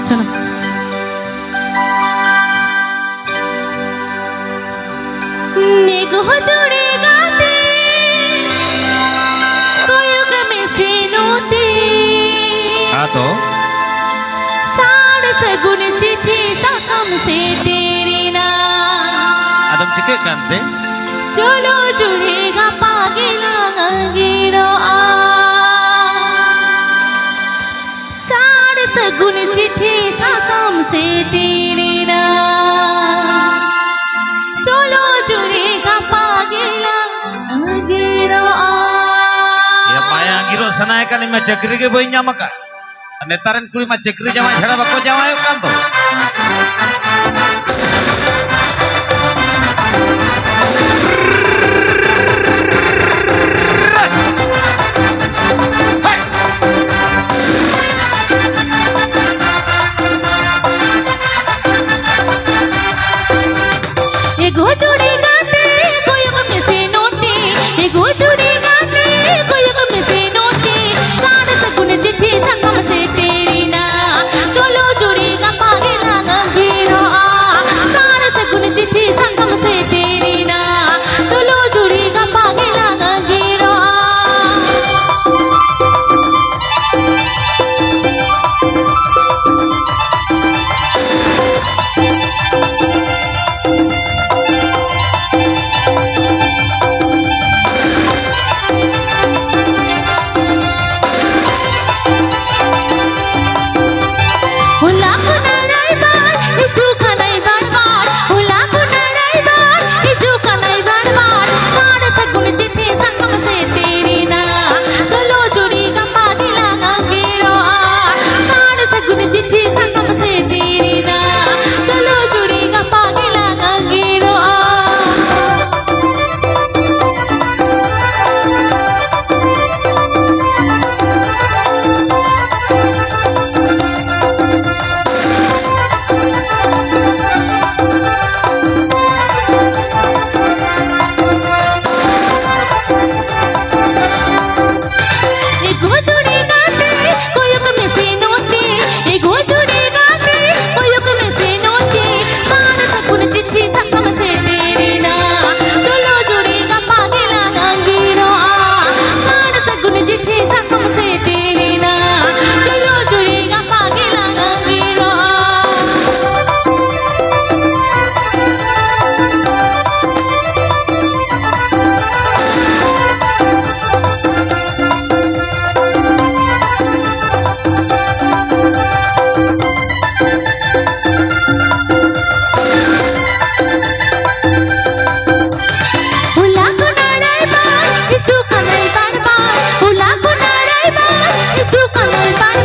चलो निगह जोड़े गाते कोयुग में से नोते हाँ तो साड़ सगुन चिट्ठी सकम से तेरी ना आदम चिके कांते चलो जुड़ेगा पागेला गिरो आ साड़ सगुन चिट्ठी सकम से तेरी ना चलो जुड़ेगा पागेला गिरो आ ya maya giro sana kan ima cakri ke boy nyamaka netaran kuri ma cakri jama chhara bako jama ayo kan to एगो जोड़ी गाते कोयुग में से नोटे एगो जोड़ी गाते कोयुग में से नोटे साड़ सगुन चिट्ठी संगम से तेरी ना चलो जुड़ेगा पागेला गंभीरो आ साड़ सगुन चिट्ठी संगम से तेरी ना चलो जुड़ेगा पागेला गंभीरो आ हुला कुनाराई बार हिजू खनाई बार बार हुला कुनाराई बार हिजू खनाई बार बार साड़ सगुन चिट्ठी संगम से तेरी ना चलो जुड़ेगा पागेला गंभीरो आ साड़ सगुन चिट्ठी संगम से तेरी ना चलो जुड़ेगा पागेला गंभीरो आ एगो जोड़ी गाते कोयुग में से नोटे एगो जोड़ी गाते कोयुग में से नोटे साड़ सगुन चिट्ठी संगम से तेरी ना चलो जुड़ेगा पागेला गंभीरो आ साड़ सगुन चिट्ठी संगम से तेरी ना चलो जुड़ेगा पागेला गंभीरो आ हुला कुनाराई बार हिजू खनाई बार बार हुला कुनाराई बार हिजू खनाई बार